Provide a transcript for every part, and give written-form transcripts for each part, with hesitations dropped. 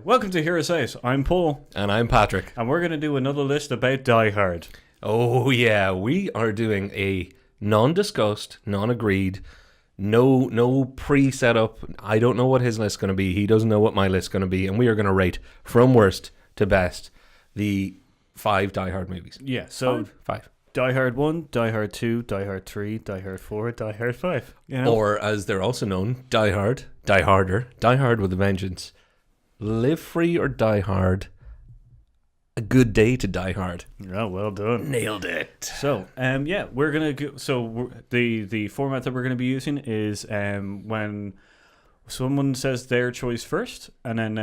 welcome to Hear Us Out. I'm Paul. And I'm Patrick. And we're going to do another list about Die Hard. Oh, yeah. We are doing a non-discussed, non-agreed, no pre-set up. I don't know what his list's going to be. He doesn't know what my list's going to be. And we are going to rate from worst to best the 5 Die Hard movies. Yeah, so... Five. Die Hard 1, Die Hard 2, Die Hard 3, Die Hard 4, Die Hard 5. You know? Or, as they're also known, Die Hard, Die Harder, Die Hard with a Vengeance, Live Free or Die Hard, A Good Day to Die Hard. Oh, well done. Nailed it. So, yeah, we're going to go... So, the format that we're going to be using is when someone says their choice first, and then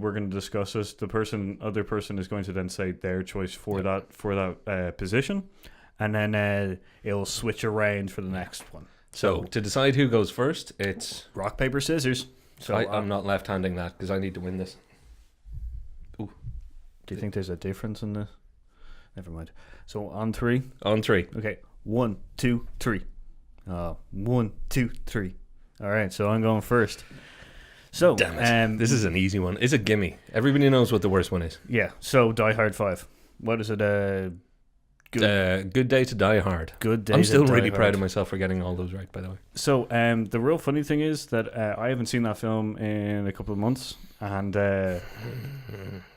we're going to discuss this. The other person is going to then say their choice for that position. And then it'll switch around for the next one. So to decide who goes first, it's... rock, paper, scissors. So I'm not left-handing that because I need to win this. Ooh. Do you think there's a difference in this? Never mind. So on 3? On 3. Okay. 1, 2, 3. 1, 2, 3. All right, so I'm going first. So damn it. This is an easy one. It's a gimme. Everybody knows what the worst one is. Yeah, so Die Hard 5. What is it? Good Day to Die Hard. Good Day. I'm still really proud of myself for getting all those right, by the way. So the real funny thing is that I haven't seen that film in a couple of months, and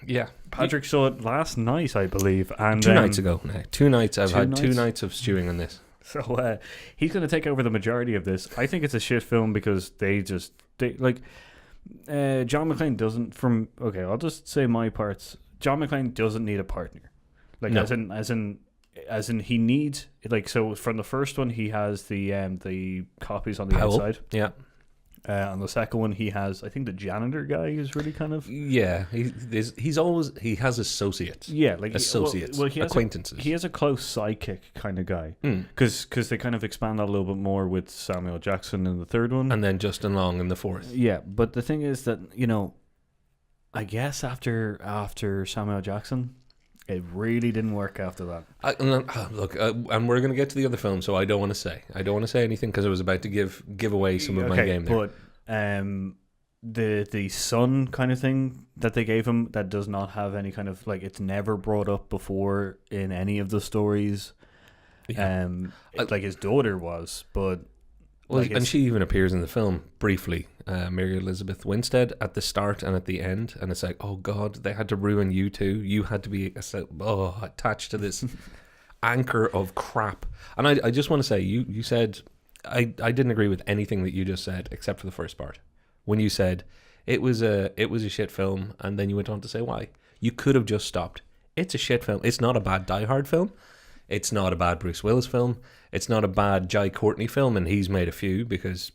yeah, Patrick saw it last night, I believe, and 2 nights ago. No, 2 nights. I've had 2 nights? nights of stewing on this. So he's going to take over the majority of this. I think it's a shit film because they John McClane doesn't. I'll just say my parts. John McClane doesn't need a partner. Like no. As in, he needs so from the first one he has the copies on the outside. Yeah. On the second one he has, I think, the janitor guy who's really kind of he has associates. Yeah, associates, he has acquaintances. He has a close sidekick kind of guy because they kind of expand that a little bit more with Samuel Jackson in the third one, and then Justin Long in the fourth. Yeah, but the thing is that I guess after Samuel Jackson, it really didn't work after that. And we're going to get to the other film, so I don't want to say anything because I was about to give away some of my game there. But the son kind of thing that they gave him that does not have any kind of it's never brought up before in any of the stories. Yeah. His daughter was, but and she even appears in the film briefly. Mary Elizabeth Winstead at the start and at the end, and it's like, oh god, they had to ruin you too. You had to be attached to this anchor of crap. And I just want to say, you said I didn't agree with anything that you just said except for the first part when you said it was a shit film, and then you went on to say why. You could have just stopped. It's a shit film. It's not a bad Die Hard film. It's not a bad Bruce Willis film. It's not a bad Jai Courtney film, and he's made a few because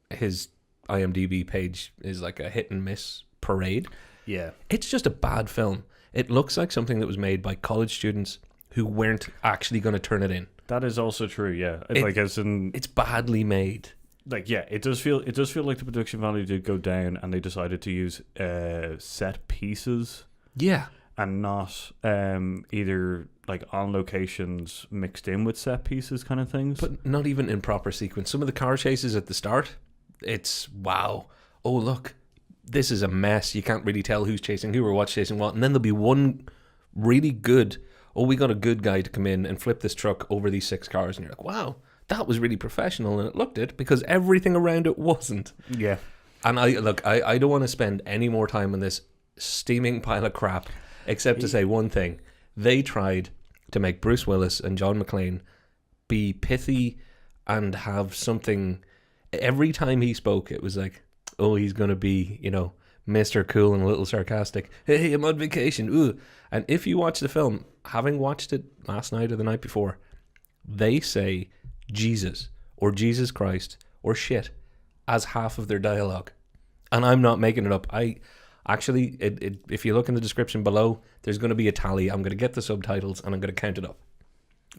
his IMDb page is like a hit and miss parade. Yeah. It's just a bad film. It looks like something that was made by college students who weren't actually going to turn it in. That is also true, yeah. It's badly made. It does feel like the production value did go down and they decided to use set pieces. Yeah. And not either on locations mixed in with set pieces kind of things. But not even in proper sequence. Some of the car chases at the start, it's wow. Oh, look, this is a mess. You can't really tell who's chasing who or what's chasing what. And then there'll be one really good, we got a good guy to come in and flip this truck over these 6 cars. And you're like, wow, that was really professional. And it looked it because everything around it wasn't. Yeah. And I don't want to spend any more time on this steaming pile of crap except to say one thing. They tried to make Bruce Willis and John McClane be pithy and have something. Every time he spoke, it was like, oh, he's going to be, Mr. Cool and a little sarcastic. Hey, I'm on vacation. Ooh. And if you watch the film, having watched it last night or the night before, they say Jesus or Jesus Christ or shit as half of their dialogue. And I'm not making it up. Actually, if you look in the description below, there's going to be a tally. I'm going to get the subtitles and I'm going to count it up.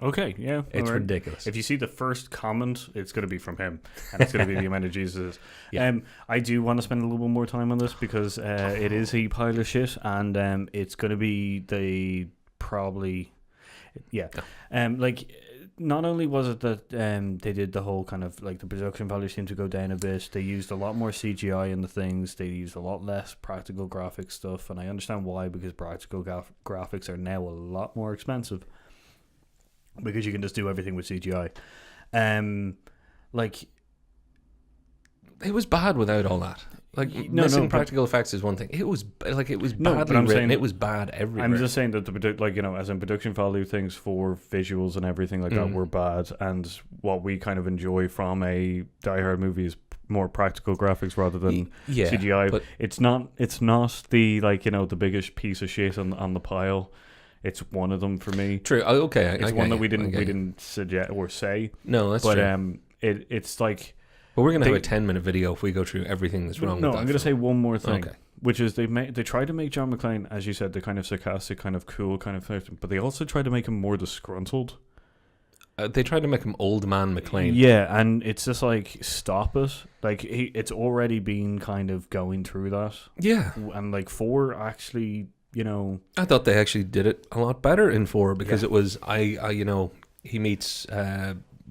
Okay, yeah. It's ridiculous. If you see the first comment, it's going to be from him. And it's going to be the amount of Jesus. Yeah. I do want to spend a little bit more time on this because it is a pile of shit. And it's going to be probably... Yeah. not only was it that they did the whole kind of like the production value seemed to go down a bit. They used a lot more CGI in the things. They used a lot less practical graphic stuff, and I understand why, because practical graphics are now a lot more expensive because you can just do everything with CGI. Like it was bad without all that. Like missing practical effects is one thing. It was badly written. It was bad everywhere. I'm just saying that as in production value things for visuals and everything like that were bad, and what we kind of enjoy from a Die Hard movie is more practical graphics rather than CGI. But it's not the the biggest piece of shit on the pile. It's one of them for me. True. Okay. It's one that we didn't suggest or say. No, that's true. But it's like. But we're going to have a 10-minute video if we go through everything that's wrong with that. No, I'm going to say one more thing, okay. Which is they tried to make John McClane, as you said, the kind of sarcastic, kind of cool kind of person, but they also tried to make him more disgruntled. They tried to make him Old Man McClane. Yeah, and it's just like, stop it. Like, it's already been kind of going through that. Yeah. And like 4 actually, I thought they actually did it a lot better in 4 because it was, he meets...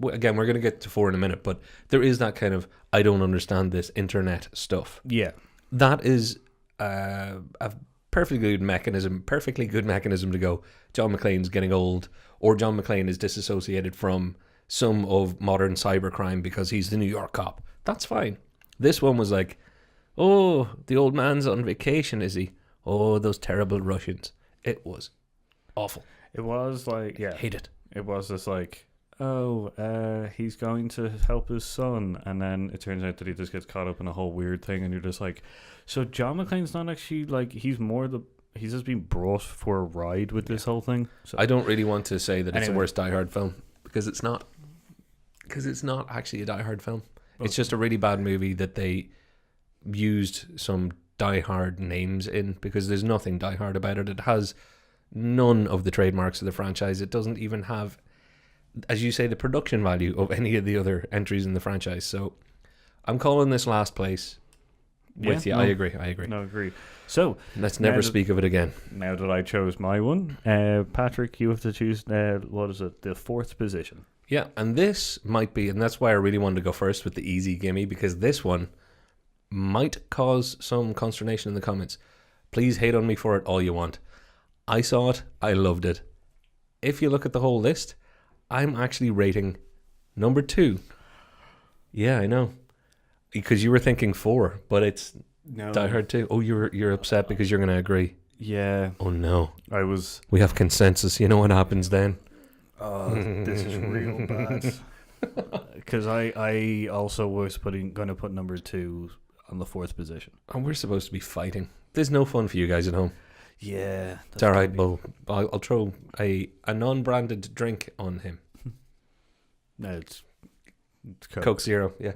again, we're going to get to 4 in a minute, but there is that kind of I don't understand this internet stuff. Yeah, that is a perfectly good mechanism to go. John McClane's getting old, or John McClane is disassociated from some of modern cybercrime because he's the New York cop. That's fine. This one was like, oh, the old man's on vacation, is he? Oh, those terrible Russians. It was awful. It was like, yeah, hate it. It was just like, he's going to help his son, and then it turns out that he just gets caught up in a whole weird thing, and you're just like, so John McClane's not actually like, he's just being brought for a ride with this whole thing. So, I don't really want to say that it's the worst Die Hard film because it's not actually a Die Hard film. It's just a really bad movie that they used some Die Hard names in because there's nothing Die Hard about it. It has none of the trademarks of the franchise. It doesn't even have, as you say, the production value of any of the other entries in the franchise. So I'm calling this last place with you. I agree. No, agree. So let's never speak of it again. Now that I chose my one, Patrick, you have to choose, what is it, the 4th position. Yeah, and this might be, and that's why I really wanted to go first with the easy gimme, because this one might cause some consternation in the comments. Please hate on me for it all you want. I saw it. I loved it. If you look at the whole list, I'm actually rating number 2. Yeah, I know. Because you were thinking 4, but it's Die Hard 2. Oh, you're upset because you're going to agree. Yeah. Oh, no. We have consensus. You know what happens then? Oh, this is real bad. Because I also was going to put number 2 on the 4th position. And we're supposed to be fighting. There's no fun for you guys at home. Yeah. It's all right, Bull. I'll throw a non-branded drink on him. No, it's Coke Zero. Yeah.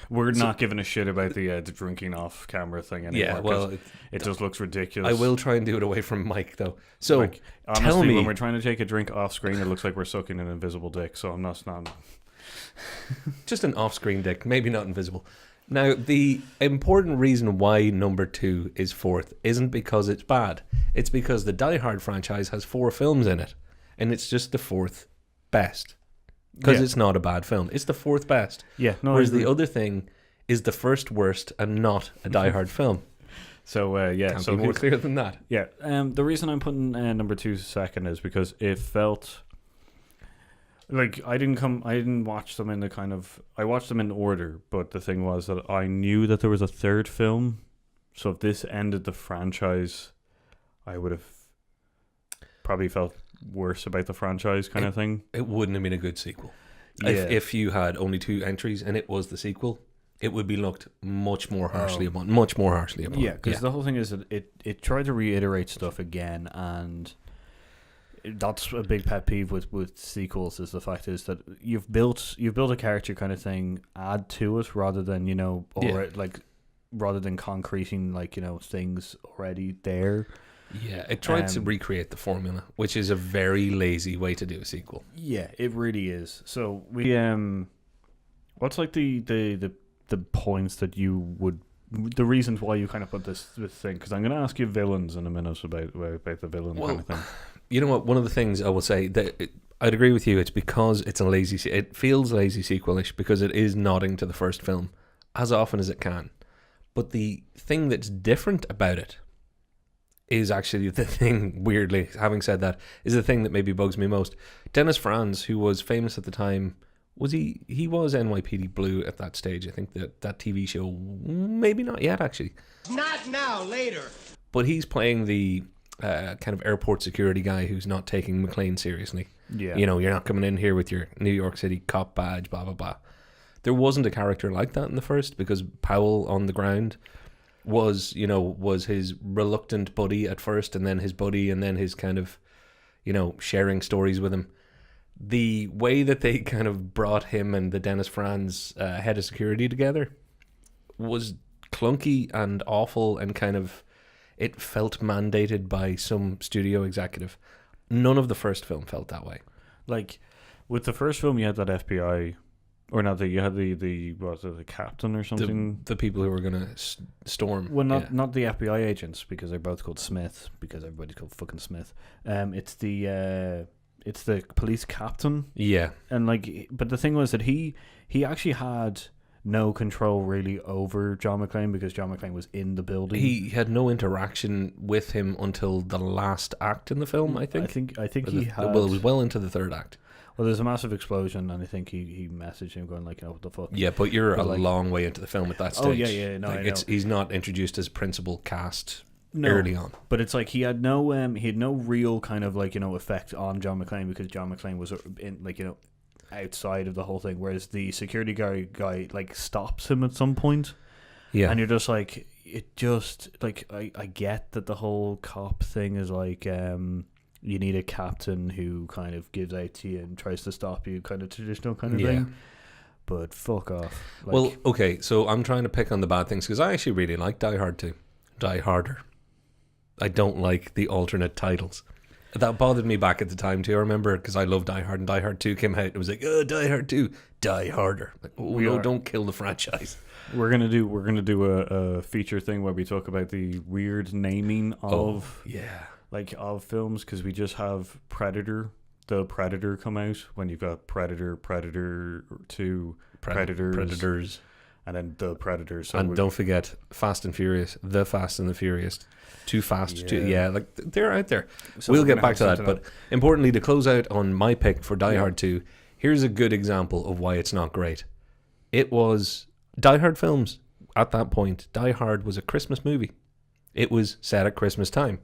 We're not giving a shit about the drinking off camera thing anymore. Yeah, well, it just looks ridiculous. I will try and do it away from Mike though. So like, honestly, tell me, when we're trying to take a drink off screen, it looks like we're sucking an invisible dick. So I'm not. Just an off-screen dick, maybe not invisible. Now, the important reason why number 2 is 4th isn't because it's bad. It's because the Die Hard franchise has 4 films in it, and it's just the 4th best. Because it's not a bad film. It's the 4th best. Yeah. No, whereas the other thing is the first worst and not a Die Hard film. So, Can't be more clear than that. Yeah. The reason I'm putting number 2 second is because it felt... Like, I didn't watch them in the kind of... I watched them in order, but the thing was that I knew that there was a 3rd film. So if this ended the franchise, I would have probably felt worse about the franchise kind of thing. It wouldn't have been a good sequel. Yeah. If you had only 2 entries and it was the sequel, it would be looked much more harshly upon. Much more harshly upon. Yeah, because the whole thing is that it tried to reiterate stuff again, and... That's a big pet peeve with sequels. Is the fact is that you've built a character kind of thing, add to it rather than rather than concreting things already there. Yeah, it tried to recreate the formula, which is a very lazy way to do a sequel. Yeah, it really is. So we what's like the points that you would, the reasons why you kind of put this thing? Because I'm going to ask you villains in a minute about the villain kind of thing. You know what? One of the things I will say that I'd agree with you. It's because it's a lazy. It feels lazy sequelish because it is nodding to the first film as often as it can. But the thing that's different about it is actually the thing. Weirdly, having said that, is the thing that maybe bugs me most. Dennis Franz, who was famous at the time, was he? He was NYPD Blue at that stage. I think that TV show, maybe not yet actually. Not now, later. But he's playing the kind of airport security guy who's not taking McClane seriously. Yeah. You know, you're not coming in here with your New York City cop badge, blah, blah, blah. There wasn't a character like that in the first because Powell on the ground was his reluctant buddy at first, and then his buddy, and then his kind of, sharing stories with him. The way that they kind of brought him and the Dennis Franz head of security together was clunky and awful, and kind of, it felt mandated by some studio executive. None of the first film felt that way. Like, with the first film, you had that FBI, or not that you had the captain or something. The people who were going to storm. Well, not the FBI agents, because they're both called Smith, because everybody's called fucking Smith. It's the police captain. Yeah. And but the thing was that he actually had no control really over John McClane because John McClane was in the building. He had no interaction with him until the last act in the film, I think. I think he had... Well, it was well into the third act. Well, there's a massive explosion, and I think he messaged him going like, what the fuck? Yeah, but you're a long way into the film at that stage. Oh, yeah, no, I know. He's not introduced as principal cast early on. But it's like he had no real kind of effect on John McClane because John McClane was in outside of the whole thing, whereas the security guy stops him at some point. Yeah. And you're just like, it just I get that the whole cop thing is you need a captain who kind of gives out to you and tries to stop you, kind of traditional kind of thing. But fuck off. Well, okay, so I'm trying to pick on the bad things because I actually really like Die Hard 2. Die Harder. I don't like the alternate titles. That bothered me back at the time too. I remember because I loved Die Hard, and Die Hard 2 came out. It was like, oh, Die Hard 2, Die Harder. Like, oh no, don't kill the franchise. We're gonna do a feature thing where we talk about the weird naming of of films, because we just have the Predator come out when you've got Predator 2, Predators, and then the Predators. So don't forget Fast and Furious, The Fast and the Furious. Too Fast, they're out there. So we'll get back to that, but importantly, to close out on my pick for Die Hard 2, here's a good example of why it's not great. It was Die Hard films at that point. Die Hard was a Christmas movie. It was set at Christmas time.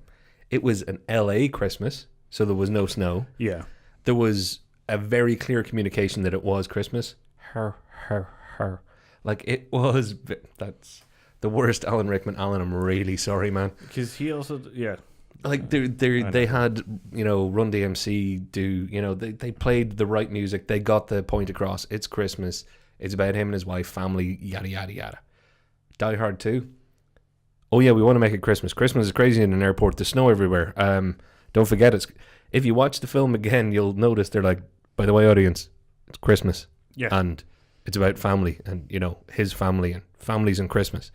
It was an LA Christmas, so there was no snow. Yeah. There was a very clear communication that it was Christmas. Like, it was... That's the worst Alan Rickman. Alan, I'm really sorry, man. Because he also... Yeah. Like, they had, Run DMC do... They played the right music. They got the point across. It's Christmas. It's about him and his wife, family, yada, yada, yada. Die Hard 2. Oh, yeah, we want to make it Christmas. Christmas is crazy in an airport. There's snow everywhere. Don't forget, if you watch the film again, you'll notice they're like, by the way, audience, it's Christmas. Yeah. And it's about family and, his family and families and Christmas.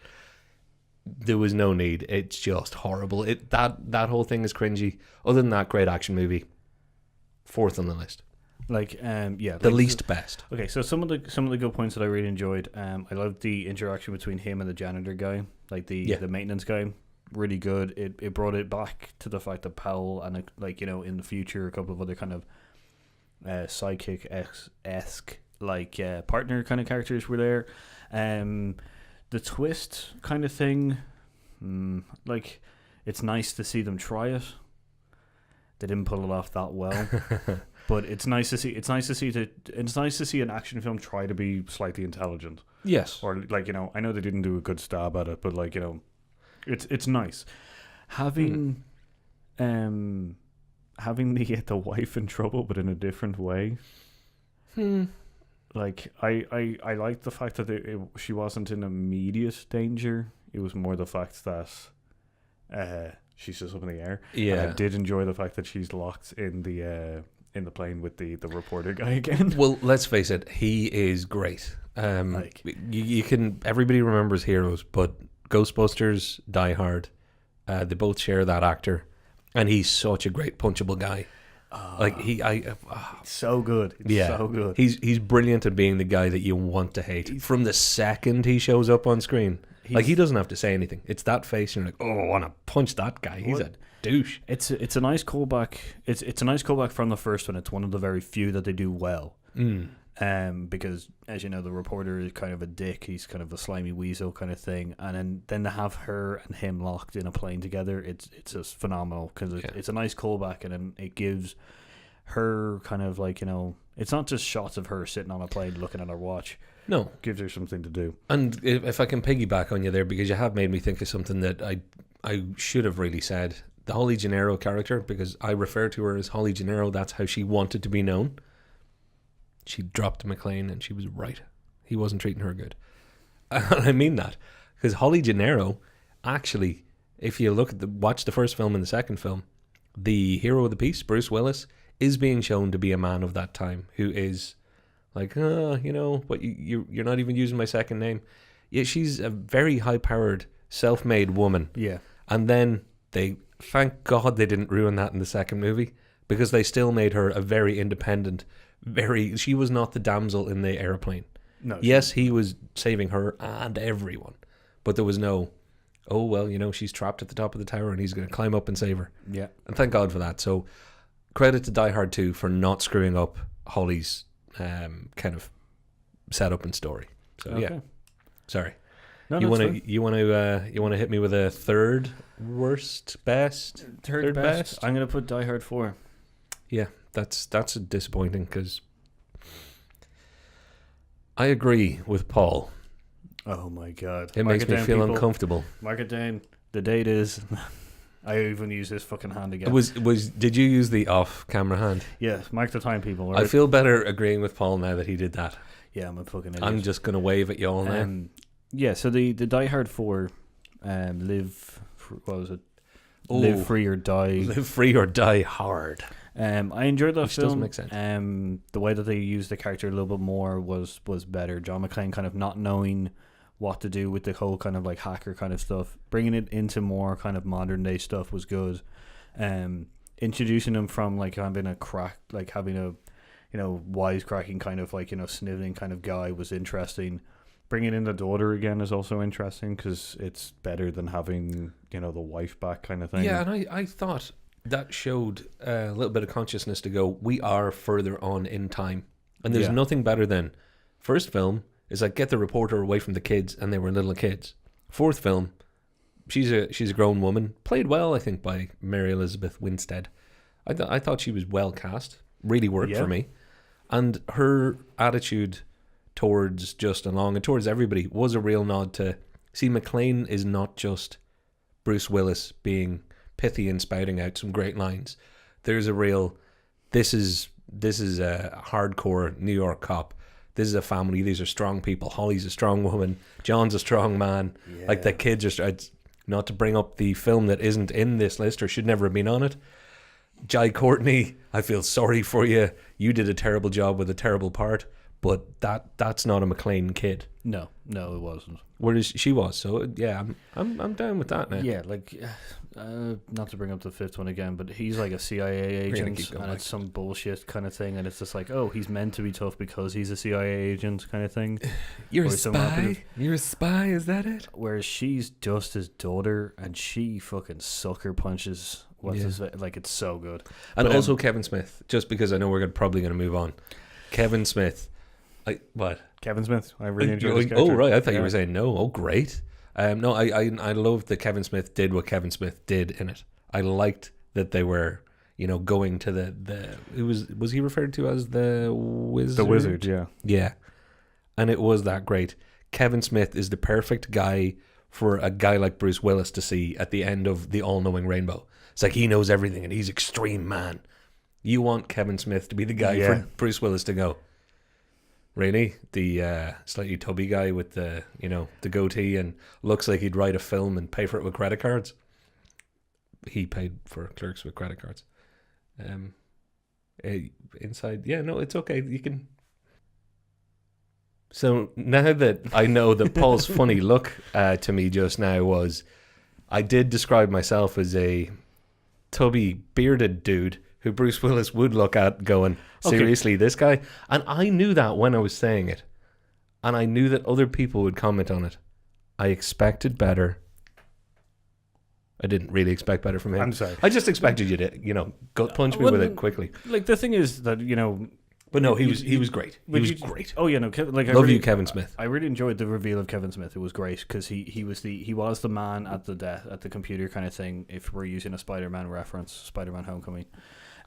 There was no need. It's just horrible. That whole thing is cringy. Other than that, great action movie. Fourth on the list. The least best. Okay, so some of the good points that I really enjoyed. I loved the interaction between him and the janitor guy, the maintenance guy. Really good. It brought it back to the fact that Powell and in the future a couple of other kind of sidekick-esque partner kind of characters were there. The twist kind of thing, it's nice to see them try it. They didn't pull it off that well. But it's nice to see. It's nice to see an action film try to be slightly intelligent. Yes. Or I know they didn't do a good stab at it, but it's nice having the wife in trouble, but in a different way. Like I like the fact that she wasn't in immediate danger. It was more the fact that she's just up in the air. Yeah. And I did enjoy the fact that she's locked in the plane with the reporter guy again. Well, let's face it, he is great. You can, everybody remembers heroes, but Ghostbusters, Die Hard, they both share that actor, and he's such a great punchable guy. Like So good. It's yeah, so good. He's brilliant at being the guy that you want to hate from the second he shows up on screen. Like he doesn't have to say anything. It's that face, and you're like, oh, I want to punch that guy. He's a douche. It's a nice callback. It's a nice callback from the first one. It's one of the very few that they do well. Because as you know, the reporter is kind of a dick. He's kind of a slimy weasel kind of thing. And then to have her and him locked in a plane together, it's just phenomenal because it's a nice callback, and then it gives her kind of like, it's not just shots of her sitting on a plane looking at her watch. No, it gives her something to do. And if I can piggyback on you there, because you have made me think of something that I should have really said. The Holly Gennaro character, because I refer to her as Holly Gennaro, that's how she wanted to be known. She dropped McClane and she was right. He wasn't treating her good. And I mean that. Because Holly Gennaro, actually, if you look at watch the first film and the second film, the hero of the piece, Bruce Willis, is being shown to be a man of that time who is like, but you're not even using my second name. Yeah, she's a very high-powered, self-made woman. Yeah. And then thank God they didn't ruin that in the second movie, because they still made her a very independent, she was not the damsel in the airplane. No. Yes, he was saving her and everyone, but there was no, she's trapped at the top of the tower and he's going to climb up and save her. Yeah. And thank God for that. So credit to Die Hard 2 for not screwing up Holly's kind of setup and story. So yeah, sorry. No, you want to hit me with a third worst best? Third best. I'm going to put Die Hard 4. Yeah, that's disappointing because I agree with Paul. Oh my God! It makes me feel uncomfortable. Mark it down. The date is. I even use this fucking hand again. Did you use the off-camera hand? Yes, mark the time, people. Right? I feel better agreeing with Paul now that he did that. Yeah, I'm a fucking idiot. I'm just gonna wave at you all now. Yeah, so the Die Hard 4, live. What was it? Live free or die. Live free or die hard. I enjoyed that film. Doesn't make sense. The way that they used the character a little bit more was better. John McClane kind of not knowing what to do with the whole kind of like hacker kind of stuff, bringing it into more kind of modern day stuff was good. Introducing him from like having a wisecracking kind of like sniveling kind of guy was interesting. Bringing in the daughter again is also interesting because it's better than having the wife back kind of thing. Yeah, and I thought that showed a little bit of consciousness to go, we are further on in time, and there's nothing better than first film is like get the reporter away from the kids and they were little kids. Fourth film, she's a grown woman, played well I think by Mary Elizabeth Winstead. I thought she was well cast, really worked for me, and her attitude towards Justin Long and towards everybody was a real nod to see McClane is not just Bruce Willis being pithy and spouting out some great lines. There's a real this is a hardcore New York cop. This is a family. These are strong people. Holly's a strong woman. John's a strong man. Yeah. Like the kids are. Not to bring up the film that isn't in this list or should never have been on it. Jai Courtney, I feel sorry for you. You did a terrible job with a terrible part. But that's not a McClane kid. No, it wasn't. Whereas she was. So yeah, I'm down with that now. Yeah, like not to bring up the fifth one again, but he's like a CIA agent, and it's some bullshit kind of thing, and it's just like, oh, he's meant to be tough because he's a CIA agent kind of thing. You're a spy. You're a spy. Is that it? Whereas she's just his daughter, and she fucking sucker punches. Like it's so good. And but, also Kevin Smith. Just because I know we're probably going to move on. Kevin Smith. What? Kevin Smith. I really enjoyed his character. Oh, right. I thought you were saying no. Oh, great. No, I loved that Kevin Smith did what Kevin Smith did in it. I liked that they were, going to the was he referred to as the wizard? The wizard, yeah. Yeah. And it was that great. Kevin Smith is the perfect guy for a guy like Bruce Willis to see at the end of the all-knowing rainbow. It's like he knows everything and he's extreme man. You want Kevin Smith to be the guy for Bruce Willis to go, really? The slightly tubby guy with the goatee and looks like he'd write a film and pay for it with credit cards. He paid for Clerks with credit cards. Inside, it's okay. You can. So now that I know that Paul's funny look to me just now was, I did describe myself as a tubby bearded dude who Bruce Willis would look at going, seriously, this guy? And I knew that when I was saying it. And I knew that other people would comment on it. I expected better. I didn't really expect better from him. I'm sorry. I just expected you to, gut punch me with it quickly. Like, the thing is that, But no, he was great. He was great. Oh yeah, no, Love you, Kevin Smith. I really enjoyed the reveal of Kevin Smith. It was great because he was the man at the computer kind of thing. If we're using a Spider-Man reference, Spider-Man Homecoming,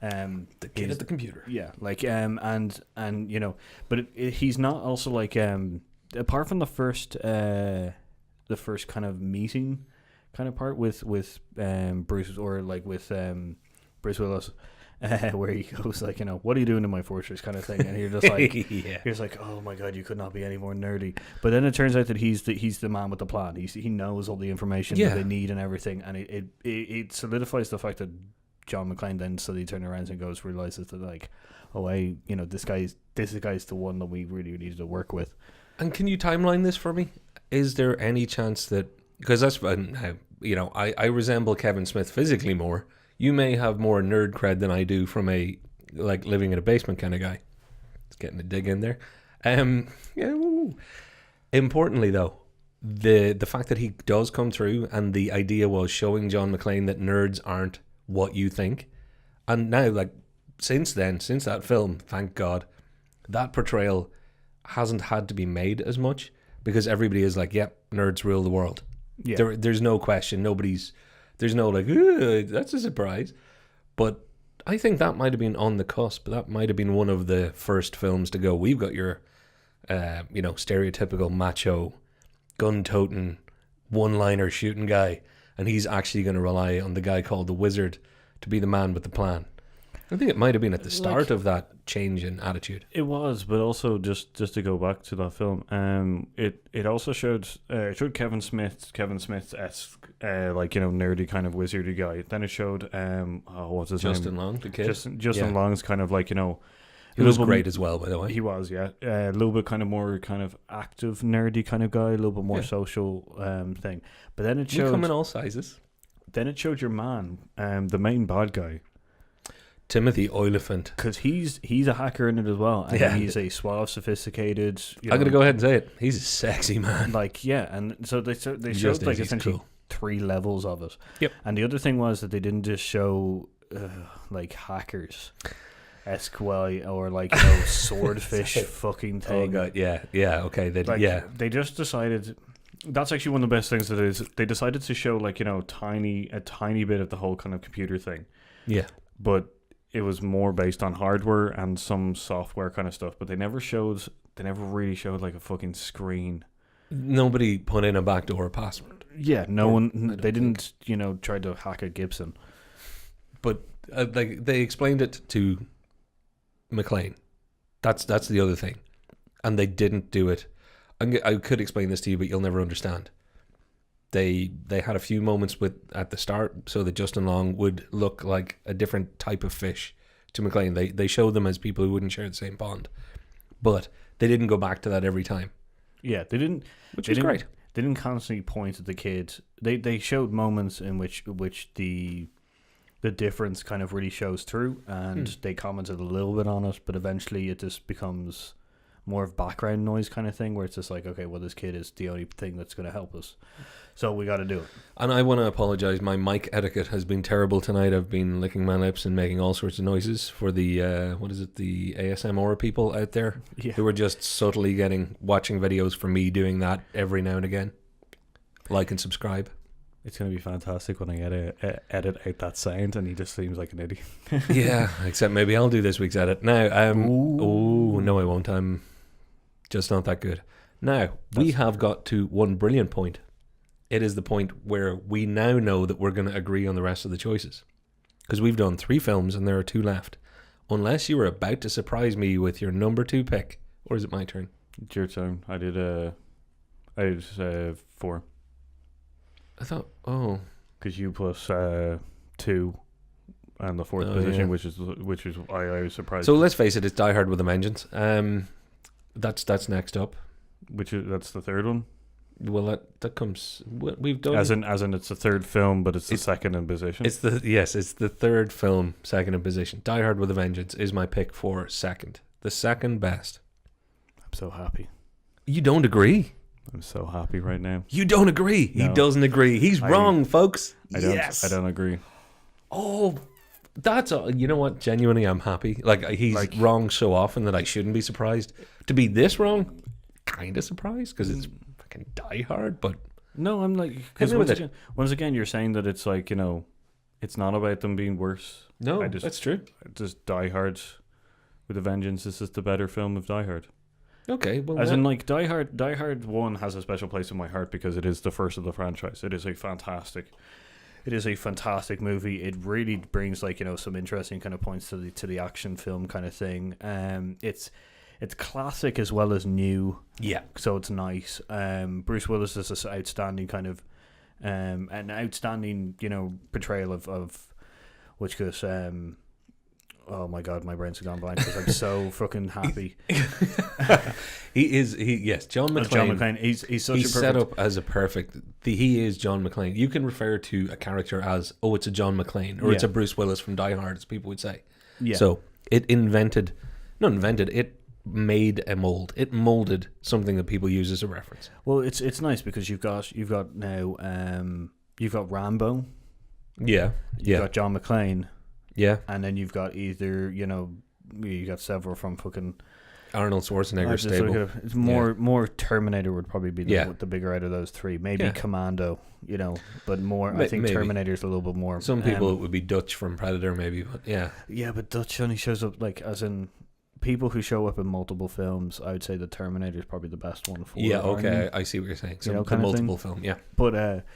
The kid at the computer. yeah, like but he's not also like apart from the first kind of meeting kind of part with Bruce or like with Bruce Willis. Where he goes like, what are you doing in my fortress kind of thing, and you're just like, Yeah. you're just like, oh my god, you could not be any more nerdy. But then it turns out that he's the man with the plan. He knows all the information that they need and everything, and it solidifies the fact that John McClane then suddenly turns around and realizes that like, this guy's the one that we really needed to work with. And can you timeline this for me? Is there any chance that, because that's I resemble Kevin Smith physically more. You may have more nerd cred than I do from a like living in a basement kind of guy. It's getting a dig in there. Importantly though, the fact that he does come through, and the idea was showing John McClane that nerds aren't what you think. And now, like, since that film, thank God, that portrayal hasn't had to be made as much, because everybody is like, yep, nerds rule the world. Yeah. There's no question. There's no like, ooh, that's a surprise. But I think that might have been on the cusp. That might have been one of the first films to go, we've got your, stereotypical macho, gun-toting, one-liner shooting guy, and he's actually going to rely on the guy called the Wizard to be the man with the plan. I think it might have been at the start of that change in attitude. It was, but also just to go back to that film, it also showed Kevin Smith's nerdy kind of wizardy guy. Then it showed what's his name? Justin Long, the kid. Justin Long's kind of like he was great as well, by the way. He was, yeah, a little bit kind of more kind of active nerdy kind of guy, a little bit more social thing. But then it showed, we come in all sizes. Then it showed your man, the main bad guy. Timothy Oliphant, because he's a hacker in it as well, and he's a suave, sophisticated. I'm gonna go ahead and say it. He's a sexy man. Like, yeah, and so they showed like essentially cool. 3 levels of it. Yep. And the other thing was that they didn't just show like hackers, SQL or like swordfish fucking thing. Oh god, yeah, okay. They just decided. That's actually one of the best things that is. They decided to show like a tiny bit of the whole kind of computer thing. Yeah, but it was more based on hardware and some software kind of stuff, but they never really showed like a fucking screen. Nobody put in a backdoor password. Yeah, they didn't, try to hack a Gibson. But they explained it to McClane. That's the other thing. And they didn't do it. I could explain this to you, but you'll never understand. They had a few moments at the start so that Justin Long would look like a different type of fish to McClane. They showed them as people who wouldn't share the same pond, but they didn't go back to that every time. Yeah, they didn't. Which was great. They didn't constantly point at the kid. They showed moments in which the difference kind of really shows through, and they commented a little bit on it, but eventually it just becomes more of background noise kind of thing, where it's just like, okay, well, this kid is the only thing that's going to help us, so we got to do it. And I want to apologize. My mic etiquette has been terrible tonight. I've been licking my lips and making all sorts of noises for the the ASMR people out there who are just subtly watching videos from me doing that every now and again. Like and subscribe. It's going to be fantastic when I edit out that sound and he just seems like an idiot. Yeah, except maybe I'll do this week's edit. Now, no, I won't. I'm just not that good. Now, we have got to one brilliant point. It is the point where we now know that we're going to agree on the rest of the choices. Because we've done 3 films and there are 2 left. Unless you were about to surprise me with your number 2 pick. Or is it my turn? It's your turn. I did 4. I thought, because you plus 2 and the 4th position, which is I was surprised. So let's face it, it's Die Hard with a Vengeance. That's next up. That's the 3rd one. Well, that comes. We've done As in, it's the third film, but it's the second in position. It's the third film, second in position. Die Hard with a Vengeance is my pick for second, the second best. I'm so happy. You don't agree? I'm so happy right now. You don't agree? No. He doesn't agree. He's wrong, folks. I don't. Yes. I don't agree. Oh, that's all. You know what? Genuinely, I'm happy. Like he's wrong so often that I shouldn't be surprised. To be this wrong, kind of surprised because it's fucking Die Hard. But no, I'm like, because once again, you're saying that it's like, it's not about them being worse. No, that's true. Just Die Hard with a Vengeance. This is the better film of Die Hard. Okay, well, as in, like, Die Hard 1 has a special place in my heart because it is the first of the franchise. It is a fantastic movie. It really brings, like, some interesting kind of points to the action film kind of thing. It's classic as well as new. Yeah. So it's nice. Bruce Willis is this outstanding kind of an outstanding, portrayal of which goes oh my god, my brain's gone blank because I'm so fucking happy. Yes, John McClane. John McClane. He's such a perfect... set up as a perfect. He is John McClane. You can refer to a character as, it's a John McClane, or it's a Bruce Willis from Die Hard, as people would say. Yeah. So it it made a mold. It molded something that people use as a reference. Well, it's nice because you've got now you've got Rambo. Yeah. You've got John McClane. Yeah. And then you've got either, you got several from fucking Arnold Schwarzenegger stable. It's more Terminator would probably be the bigger out of those three. Maybe Commando, but more. I think Terminator's a little bit more. Some people it would be Dutch from Predator, maybe, but yeah. Yeah, but Dutch only shows up as in people who show up in multiple films. I would say the Terminator is probably the best one for. Yeah, okay, I see what you're saying. So the multiple film, yeah. But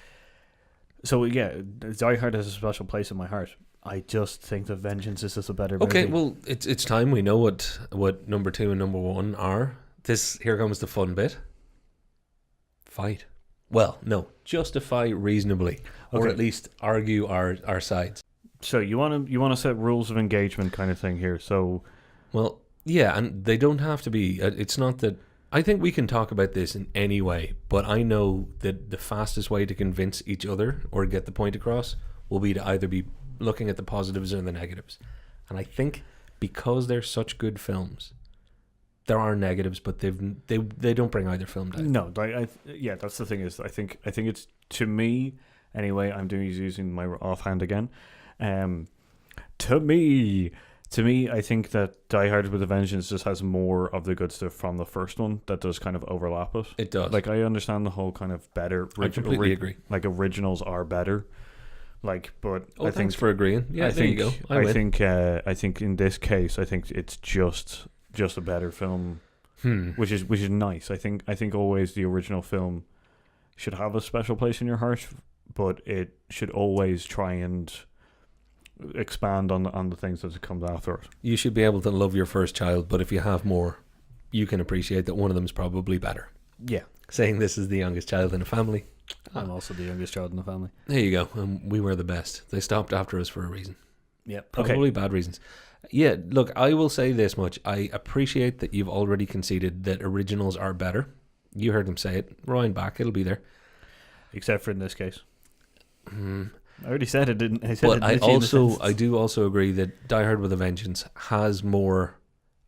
so yeah, Die Hard has a special place in my heart. I just think that Vengeance is just a better movie. Okay, well, it's time we know what number 2 and number 1 are. Here comes the fun bit. Fight. Well, no, justify reasonably, or at least argue our sides. So you want to set rules of engagement kind of thing here. So, well, yeah, and they don't have to be. It's not that. I think we can talk about this in any way, but I know that the fastest way to convince each other or get the point across will be to either be looking at the positives or the negatives. And I think because they're such good films, there are negatives, but they don't bring either film down. No, that's the thing is I think it's, to me anyway, using my offhand again. To me, I think that Die Hard with a Vengeance just has more of the good stuff from the first one that does kind of overlap it. It does. Like, I understand the whole kind of better. I completely agree. Like, originals are better. Like, but I thanks think for agreeing. Yeah, there you go. I think in this case, I think it's just a better film, which is nice. I think always the original film should have a special place in your heart, but it should always try and expand on the things that comes after it. You should be able to love your first child, but if you have more, you can appreciate that one of them is probably better. Yeah. Saying this is the youngest child in a family. I'm also the youngest child in the family. There you go. We were the best. They stopped after us for a reason. Yeah. Probably bad reasons. Yeah, look, I will say this much. I appreciate that you've already conceded that originals are better. You heard him say it. Rewind back. It'll be there. Except for in this case. I already said it, didn't I? But I do also agree that Die Hard with a Vengeance has more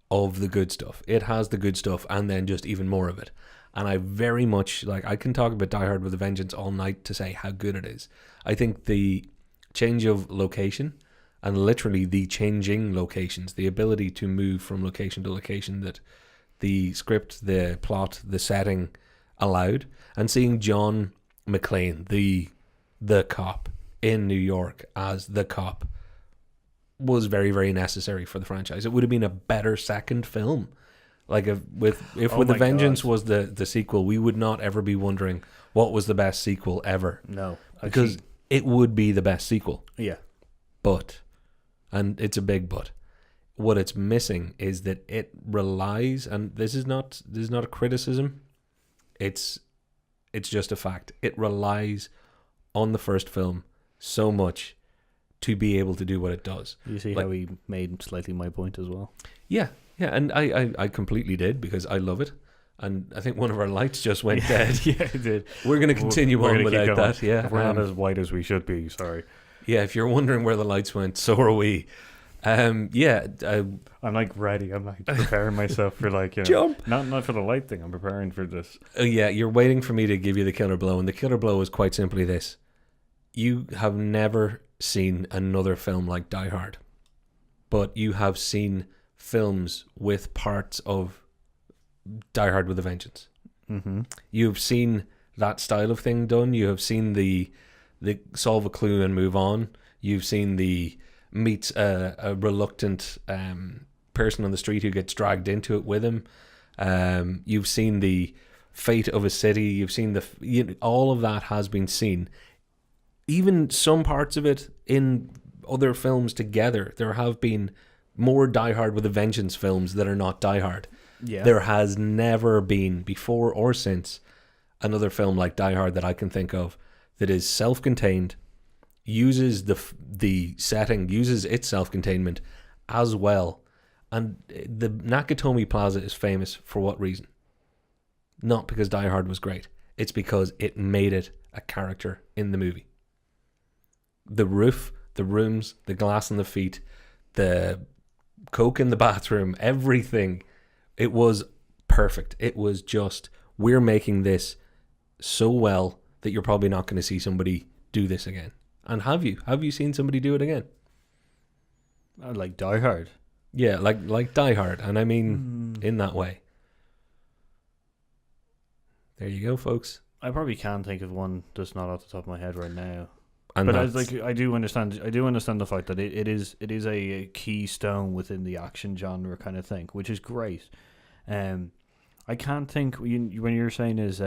of the good stuff. It has the good stuff and then just even more of it. And I very much, I can talk about Die Hard with a Vengeance all night to say how good it is. I think the change of location and literally the changing locations, the ability to move from location to location that the script, the plot, the setting allowed, and seeing John McClane, the cop in New York as the cop, was very, very necessary for the franchise. It would have been a better second film. Like if With a Vengeance was the sequel, we would not ever be wondering what was the best sequel ever. No. Because it would be the best sequel. Yeah. But, and it's a big but, what it's missing is that it relies, and this is not a criticism, it's just a fact. It relies on the first film so much to be able to do what it does. You see how he made slightly my point as well? Yeah, and I completely did because I love it. And I think one of our lights just went dead. Yeah, it did. We're going to continue We're on gonna keep without going. that. Yeah, If we're not as white as we should be, sorry. yeah. If you're wondering where the lights went, so are we. Yeah, I'm like ready. I'm like preparing myself for like, you know, jump. not for the light thing. I'm preparing for this. Yeah, you're waiting for me to give you the killer blow, and the killer blow is quite simply this: you have never seen another film like Die Hard, but you have seen films with parts of Die Hard with a Vengeance. Mm-hmm. You've seen that style of thing done. You have seen the solve a clue and move on. You've seen the meets a reluctant person on the street who gets dragged into it with him. You've seen the fate of a city. You've seen all of that has been seen. Even some parts of it in other films together. There have been more Die Hard with a Vengeance films that are not Die Hard. Yeah. There has never been, before or since, another film like Die Hard that I can think of that is self-contained, uses the setting, uses its self-containment as well. And the Nakatomi Plaza is famous for what reason? Not because Die Hard was great. It's because it made it a character in the movie. The roof, the rooms, the glass on the feet, the coke in the bathroom, everything. It was perfect. It was just, we're making this so well that you're probably not going to see somebody do this again. And have you? Have you seen somebody do it again? Like Die Hard. Yeah, like Die Hard. And I mean, in that way. There you go, folks. I probably can think of one that's not off the top of my head right now. And But I do understand the fact that it is a keystone within the action genre kind of thing, which is great. I can't think when you're saying is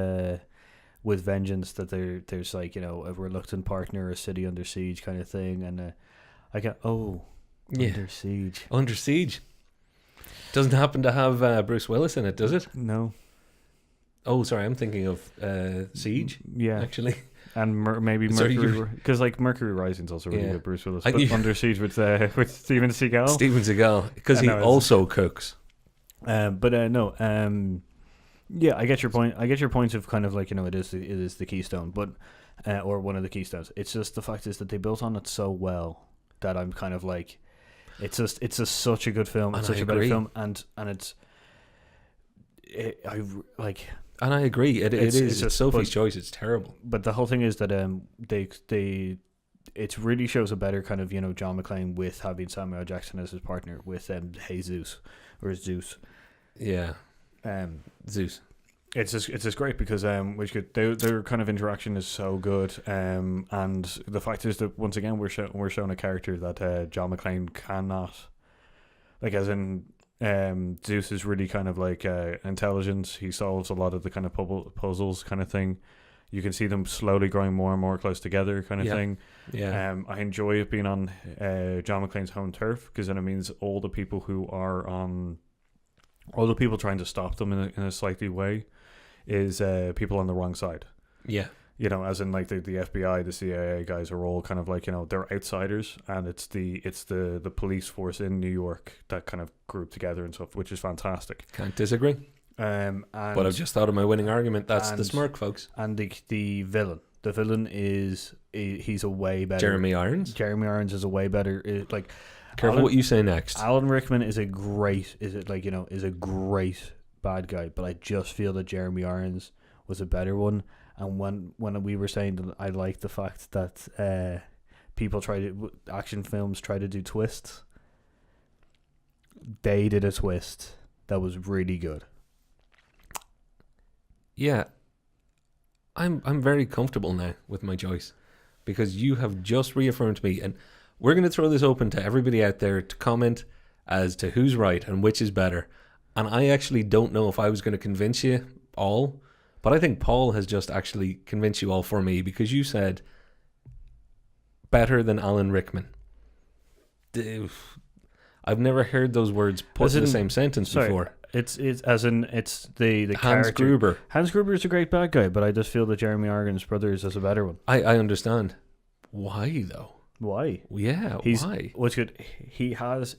with Vengeance that there's like, you know, a reluctant partner, a city under siege kind of thing, and Under Siege. Under Siege. Doesn't happen to have Bruce Willis in it, does it? No. Oh, sorry, I'm thinking of Siege. Yeah, Actually. and maybe Sorry, Mercury, because like Mercury Rising's also really Yeah. good. Bruce Willis, I- but Under Siege with Steven Seagal. Steven Seagal, because I he know, it's- also cooks. Yeah, I get your point. I get your point of kind of like, you know, it is the keystone, but or one of the keystones. It's just the fact is that they built on it so well that I'm kind of like, it's just such a good film. It's And such I a better agree. film, and I like. And I agree. It It's is. just- It's Sophie's but- choice. It's terrible. But the whole thing is that it really shows a better kind of, you know, John McClane with having Samuel Jackson as his partner with Jesus or Zeus. Yeah. Zeus. It's just great because their kind of interaction is so good, and the fact is that once again we're shown a character that John McClane cannot, like, as in Zeus is really kind of like intelligence. He solves a lot of the kind of puzzles kind of thing. You can see them slowly growing more and more close together kind of Yeah. thing. Yeah. I enjoy it being on John McClane's home turf, because then it means all the people trying to stop them in a slightly way is people on the wrong side. Yeah. You know, as in like the FBI, the CIA guys are all kind of like, you know, they're outsiders, and it's the police force in New York that kind of group together and stuff, which is fantastic. Can't disagree. And But I've just thought of my winning argument. That's the smirk, folks. and the villain he's a way better. Jeremy Irons. Jeremy Irons is a way better. Careful what you say next. Alan Rickman is a great bad guy, but I just feel that Jeremy Irons was a better one. And when we were saying that I like the fact that action films try to do twists, they did a twist that was really good. Yeah. I'm very comfortable now with my choice, because you have just reaffirmed to me, and we're going to throw this open to everybody out there to comment as to who's right and which is better. And I actually don't know if I was going to convince you all, but I think Paul has just actually convinced you all for me, because you said better than Alan Rickman. I've never heard those words put in the same sentence before. It's as in it's the Hans character. Gruber. Hans Gruber is a great bad guy, but I just feel that Jeremy Irons' brother is a better one. I understand. Why though? Why? Yeah, why? What's good? He has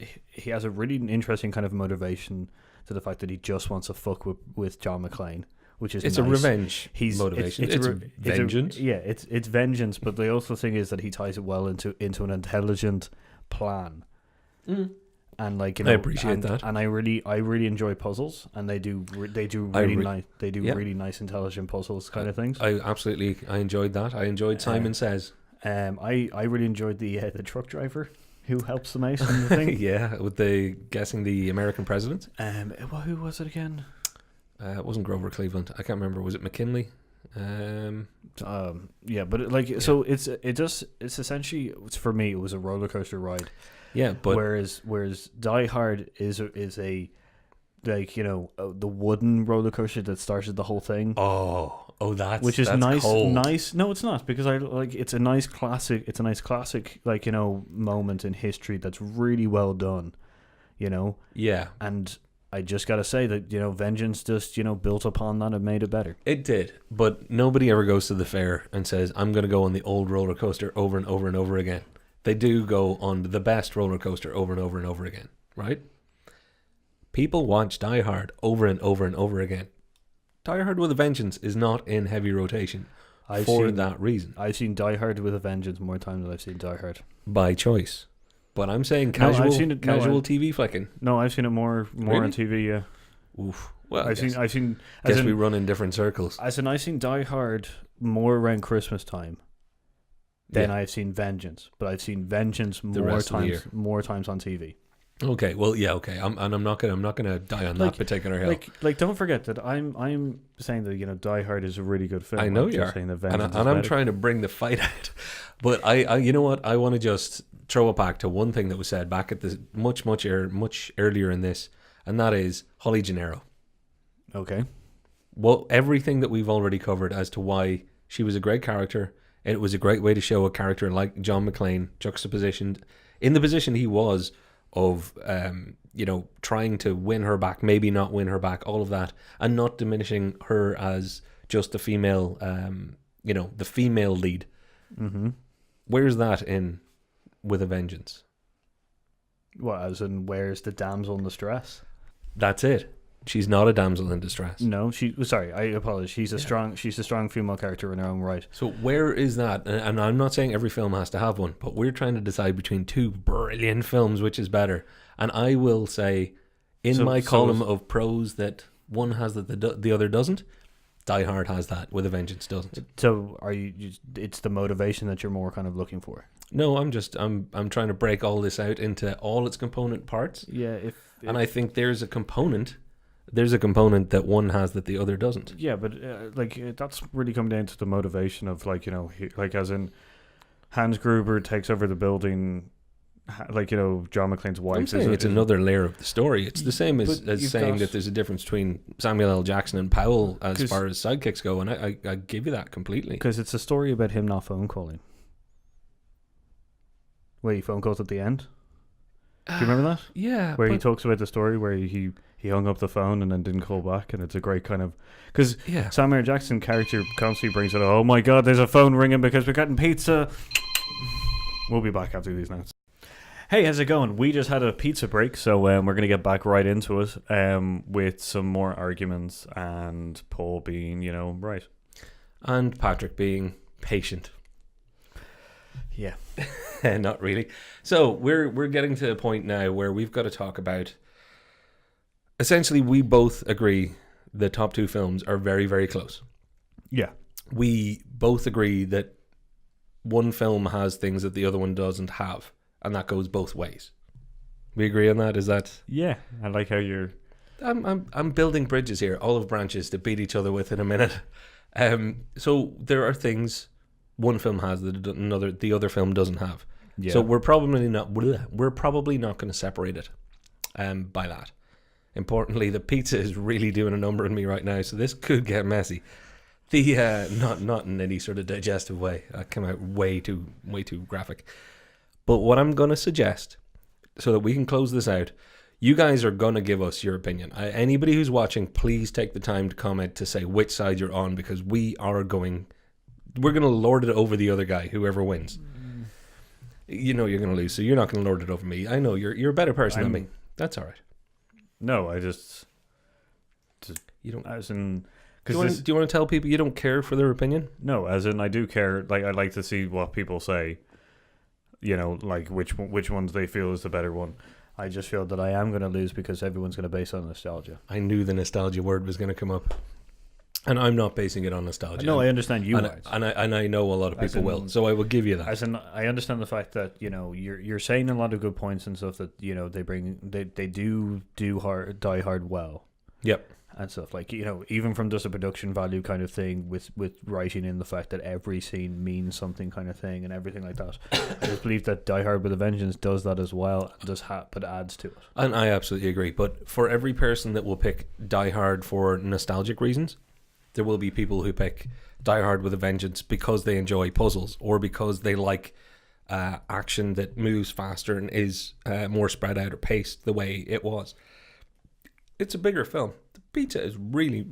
a really interesting kind of motivation to the fact that he just wants to fuck with John McClane, which is It's nice. a revenge He's motivation. It's vengeance. It's vengeance. But the also thing is that he ties it well into an intelligent plan. And like, you know, I appreciate that. and I really enjoy puzzles, and they do really nice intelligent puzzles kind of things. I enjoyed that. I enjoyed Simon Says. I really enjoyed the truck driver who helps them out in the thing. Yeah, with guessing the American president. Well, who was it again? It wasn't Grover Cleveland. I can't remember. Was it McKinley? Yeah, but so it's essentially, for me, it was a roller coaster ride. Yeah, but whereas Die Hard is a like, you know, the wooden roller coaster that started the whole thing. That's nice. cold. Nice. No, it's not, because it's a nice classic. It's a nice classic, like, you know, moment in history that's really well done. You know. Yeah. And I just gotta say that, you know, Vengeance just, you know, built upon that and made it better. It did, but nobody ever goes to the fair and says, "I'm going to go on the old roller coaster over and over and over again." They do go on the best roller coaster over and over and over again, right? People watch Die Hard over and over and over again. Die Hard with a Vengeance is not in heavy rotation for that reason. I've seen Die Hard with a Vengeance more times than I've seen Die Hard. By choice. But I'm saying casual TV flicking. No, I've seen it more Really? on TV, yeah. Oof. Well, I've seen we run in different circles. I've seen Die Hard more around Christmas time than Yeah. I've seen Vengeance, but I've seen Vengeance more rest of the year. times on TV. Okay, well, yeah, okay. I'm not gonna die on that particular hill. Like, don't forget that I'm saying that, you know, Die Hard is a really good film. I know I'm you just are, saying that and Vengeance is I'm better. trying to bring the fight out. But I you know what? I want to just throw it back to one thing that was said back at this much earlier in this, and that is Holly Gennaro. Okay. Well, everything that we've already covered as to why she was a great character, and it was a great way to show a character like John McClane juxtapositioned in the position he was of, you know, trying to win her back, maybe not win her back, all of that, and not diminishing her as just the female, you know, the female lead. Mm-hmm. Where's that in With a Vengeance? What, as in, where's the damsel in distress? That's it. She's not a damsel in distress. No, I apologize. She's a strong female character in her own right. So where is that? And I'm not saying every film has to have one, but we're trying to decide between two brilliant films, which is better. And I will say, in my column of pros that one has that the other doesn't, Die Hard has that, With a Vengeance doesn't. So it's the motivation that you're more kind of looking for? No, I'm trying to break all this out into all its component parts. Yeah, and I think there's a component that one has that the other doesn't. Yeah, but that's really come down to the motivation of, like, you know, like, as in, Hans Gruber takes over the building, like, you know, John McClane's wife. I'm saying it's another layer of the story. It's the same as saying that there's a difference between Samuel L. Jackson and Powell as far as sidekicks go, and I give you that completely. Because it's a story about him not phone calling. Wait, he phone calls at the end? Do you remember that? Yeah. Where he talks about the story where he hung up the phone and then didn't call back, and it's a great kind of... Because Samuel L. Jackson character constantly brings it, oh my god, there's a phone ringing because we're getting pizza. We'll be back after these notes. Hey, how's it going? We just had a pizza break, so we're going to get back right into it with some more arguments, and Paul being, you know, right. And Patrick being patient. Yeah. Not really. So we're getting to a point now where we've got to talk about... Essentially, we both agree the top two films are very, very close. Yeah. We both agree that one film has things that the other one doesn't have, and that goes both ways. We agree on that? Is that... Yeah, I like how you're... I'm building bridges here, olive branches to beat each other with in a minute. So there are things one film has that the other film doesn't have. Yeah. So we're probably not going to separate it by that. Importantly, the pizza is really doing a number on me right now, so this could get messy. The not in any sort of digestive way. That came out way too graphic. But what I'm going to suggest, so that we can close this out, you guys are going to give us your opinion. Anybody who's watching, please take the time to comment to say which side you're on, because we're going to lord it over the other guy, whoever wins. You know you're going to lose, so you're not going to lord it over me. I know you're a better person than me. That's all right. No, You don't. As in, Do you want to tell people you don't care for their opinion? no, as in I do care. Like I like to see what people say. You know, like which ones they feel is the better one. I just feel that I am going to lose because everyone's going to base it on nostalgia. I knew the nostalgia word was going to come up, and I'm not basing it on nostalgia. No, I understand you guys. and I know a lot of people will, so I will give you that. As in, I understand the fact that you're saying a lot of good points and stuff that they do Die Hard well. Yep. And stuff like even from just a production value kind of thing with writing in the fact that every scene means something kind of thing and everything like that. I just believe that Die Hard with a Vengeance does that as well, and but adds to it. And I absolutely agree. But for every person that will pick Die Hard for nostalgic reasons, there will be people who pick Die Hard with a Vengeance because they enjoy puzzles or because they like action that moves faster and is more spread out or paced the way it was. It's a bigger film. The pizza is really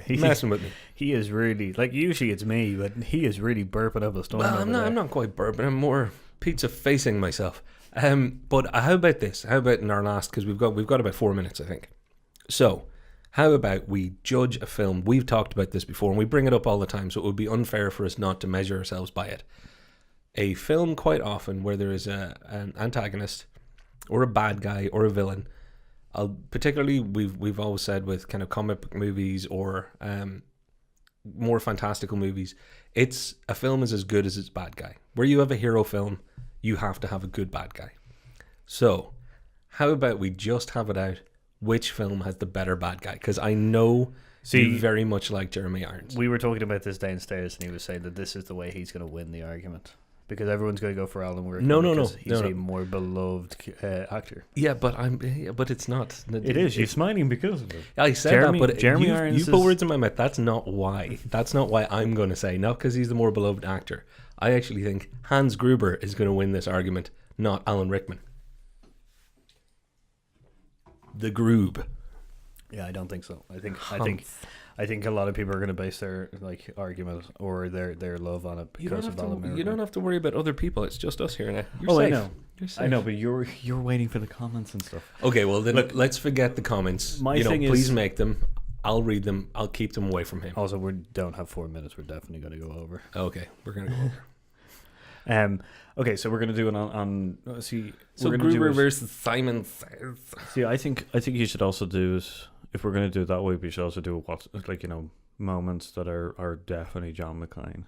messing with me. He is really, like, usually it's me, but he is really burping up a storm. Well, I'm not quite burping. I'm more pizza facing myself. But how about this? How about in our last, because we've got about 4 minutes, I think. So, how about we judge a film? We've talked about this before, and we bring it up all the time, so it would be unfair for us not to measure ourselves by it. A film quite often where there is an antagonist or a bad guy or a villain. Particularly, we've always said with kind of comic book movies or more fantastical movies, a film is as good as its bad guy. Where you have a hero film, you have to have a good bad guy. So, how about we just have it out? Which film has the better bad guy? Because I know you very much like Jeremy Irons. We were talking about this downstairs, and he was saying that this is the way he's going to win the argument. Because everyone's going to go for Alan Rickman. No. He's a more beloved actor. Yeah, but it's not. It is. You're smiling because of it. I said that, but you put words in my mouth. That's not why. That's not why I'm going to say. Not because he's the more beloved actor. I actually think Hans Gruber is going to win this argument, not Alan Rickman. The Groob. Yeah, I don't think so. I think a lot of people are going to base their argument or their love on it because of Alan Rickman. You don't have to worry about other people. It's just us here now. You're safe. I know. You're safe. I know, but you're waiting for the comments and stuff. Okay, well then let's forget the comments. Please make them. I'll read them. I'll keep them away from him. Also, we don't have 4 minutes. We're definitely going to go over. Okay, we're going to go over. Okay, so we're going to do it on see. So Gruber versus Simon Says. See, I think you should also do is, if we're going to do it that way, we should also do moments that are definitely John McClane.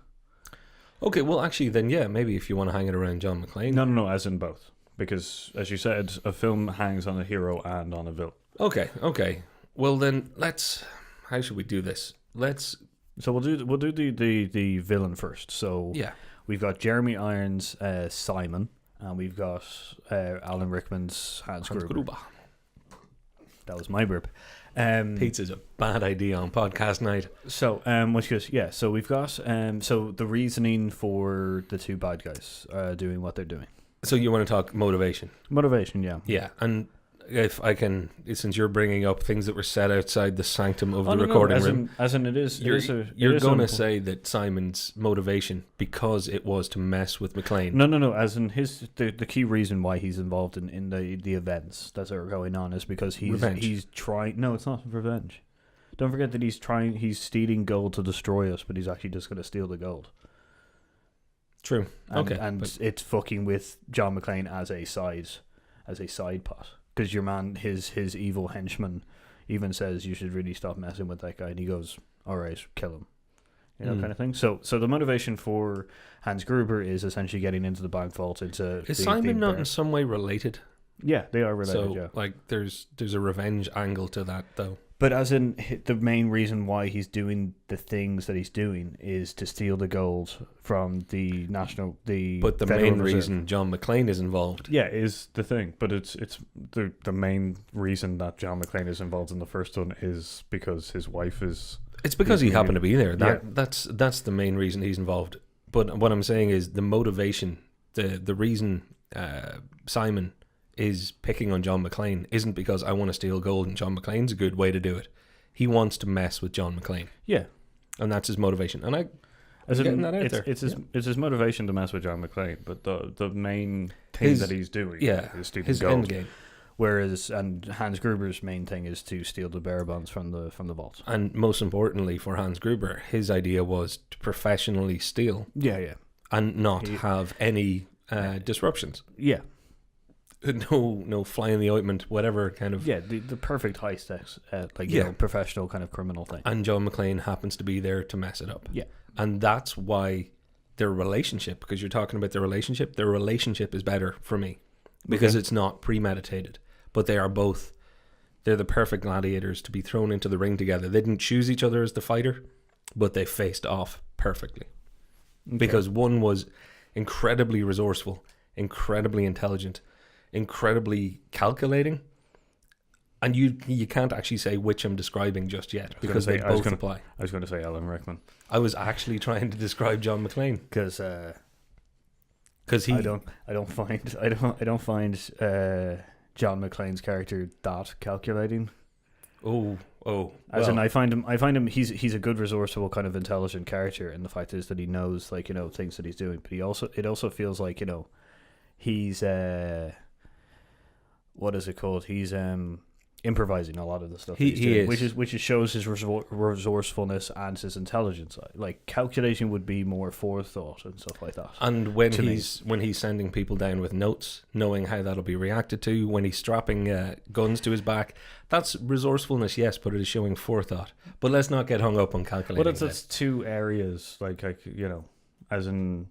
Okay, well, actually, then maybe if you want to hang it around John McClane. No, as in both, because as you said, a film hangs on a hero and on a villain. Okay. Well, then how should we do this? So we'll do the villain first. So yeah. We've got Jeremy Irons' Simon, and we've got Alan Rickman's Hans Gruber. That was my burp. Pizza's a bad idea on podcast night. So, so we've got so the reasoning for the two bad guys doing what they're doing. So you want to talk motivation? Motivation, yeah. Yeah, and if I can, since you're bringing up things that were said outside the sanctum of the recording room, as in it is, you're going to say that Simon's motivation because it was to mess with McClane. No. As in the key reason why he's involved in the events that are going on is because he's trying. No, it's not revenge. Don't forget that he's stealing gold to destroy us, but he's actually just going to steal the gold. True. And it's fucking with John McClane as a side pot. Because your man, his evil henchman, even says you should really stop messing with that guy, and he goes, "All right, kill him," kind of thing. So the motivation for Hans Gruber is essentially getting into the bank vault. Is Simon not in some way related? Yeah, they are related. So there's a revenge angle to that though. But as in the main reason why he's doing the things that he's doing is to steal the gold from the national. But the main reason John McClane is involved, is the thing. But it's the main reason that John McClane is involved in the first one is because his wife is. It's because he happened to be there. That's the main reason he's involved. But what I'm saying is the motivation, the reason Simon is picking on John McClane isn't because I want to steal gold and John McClane's a good way to do it. He wants to mess with John McClane. Yeah. And that's his motivation. And getting that out there. It's his motivation to mess with John McClane, but the main thing that he's doing is stealing his gold. end game. Whereas, and Hans Gruber's main thing is to steal the bearer bonds from the vault. And most importantly for Hans Gruber, his idea was to professionally steal. Yeah. And not have any disruptions. Yeah. No fly in the ointment, whatever kind of... Yeah, the perfect high stakes, you know, professional kind of criminal thing. And John McClane happens to be there to mess it up. Yeah. And that's why their relationship, because you're talking about their relationship is better for me. Because it's not premeditated. But they're the perfect gladiators to be thrown into the ring together. They didn't choose each other as the fighter, but they faced off perfectly. Okay. Because one was incredibly resourceful, incredibly intelligent, incredibly calculating, and you can't actually say which I'm describing just yet because they both apply. I was going to say Alan Rickman. I was actually trying to describe John McClane because he. I don't find John McClane's character that calculating. As in, I find him. He's a good, resourceful, kind of intelligent character, and the fact is that he knows, like, you know, things that he's doing. But it also feels like, you know, he's what is it called? He's improvising a lot of the stuff. He is, which shows his resourcefulness and his intelligence. Like, calculation would be more forethought and stuff like that. And when he's sending people down with notes, knowing how that'll be reacted to, when he's strapping guns to his back, that's resourcefulness, yes, but it is showing forethought. But let's not get hung up on calculating. But it's two areas, like you know, as in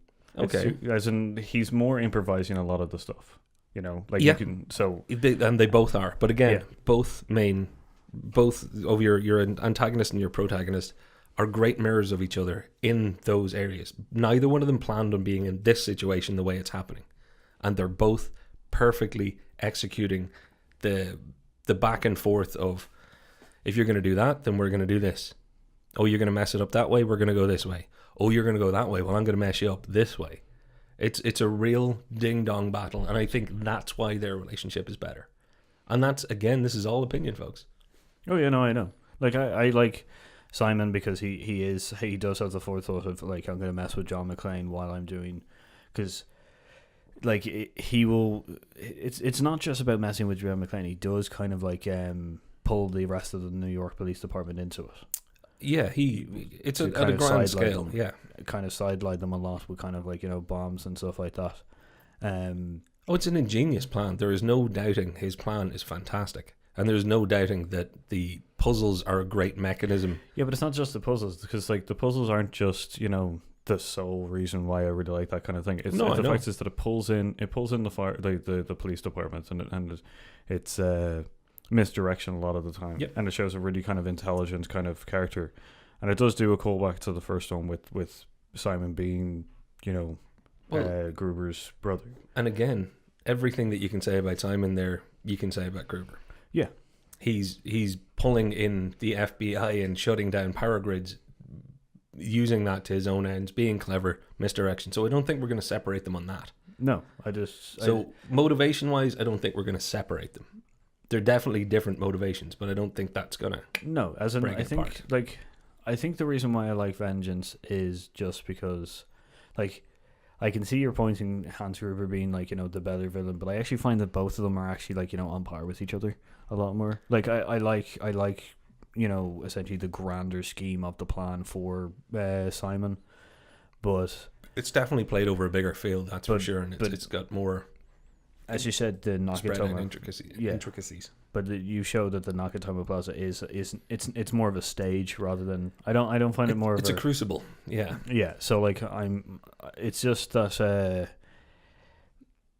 he's more improvising a lot of the stuff. You know, like you can and they both are. But again, both of your antagonist and your protagonist are great mirrors of each other in those areas. Neither one of them planned on being in this situation the way it's happening, and they're both perfectly executing the back and forth of, if you're going to do that, then we're going to do this. Oh, you're going to mess it up that way, we're going to go this way. Oh, you're going to go that way, well, I'm going to mess you up this way. It's a real ding-dong battle, and I think that's why their relationship is better. And that's, again, this is all opinion, folks. Oh, yeah, no, I know. Like, I like Simon because he does have the forethought of, like, I'm going to mess with John McClane while I'm doing... Because, like, he will... It's not just about messing with John McClane. He does kind of, like, pull the rest of the New York Police Department into it. Yeah, it's at a grand scale. Yeah, kind of sideline them a lot with kind of, like, you know, bombs and stuff like that. It's an ingenious plan. There is no doubting his plan is fantastic, and there's no doubting that the puzzles are a great mechanism. Yeah, but it's not just the puzzles, because, like, the puzzles aren't just, you know, the sole reason why I really like that kind of thing. The fact is that it pulls in the police departments, and it's misdirection a lot of the time. Yep. And it shows a really kind of intelligent kind of character, and it does do a callback to the first one with Simon being, you know, Gruber's brother. And again, everything that you can say about Simon there, you can say about Gruber. Yeah, he's pulling in the FBI and shutting down power grids, using that to his own ends, being clever, misdirection. So I don't think we're going to separate them on that. No, motivation wise, I don't think we're going to separate them. They're definitely different motivations, but I don't think that's gonna. No, as in, I think apart. Like, I think the reason why I like Vengeance is just because, like, I can see you're pointing Hans Gruber being, like, you know, the better villain, but I actually find that both of them are actually, like, you know, on par with each other a lot more. Like, I like, you know, essentially the grander scheme of the plan for Simon, but it's definitely played over a bigger field, that's for sure, and it's got more. As you said, the Nakatomi intricacies. But you show that the Nakatomi Plaza it's more of a stage rather than I don't find it more. It's a crucible. Yeah. Yeah. So, like, it's just that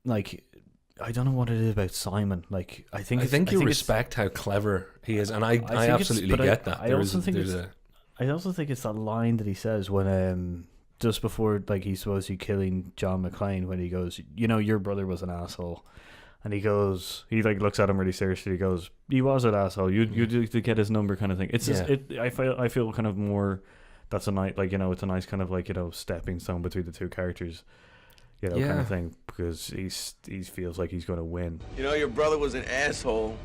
like, I don't know what it is about Simon. Like, I think you respect how clever he is, and I absolutely get that. I also think it's that line that he says when just before, like, he's supposed to be killing John McClane, when he goes, you know, your brother was an asshole, and he looks at him really seriously. He goes, he was an asshole. You to get his number, kind of thing. It's just I feel kind of more. That's a nice, like, you know, it's a nice kind of, like, you know, stepping stone between the two characters, you know, kind of thing, because he feels like he's going to win. You know, your brother was an asshole.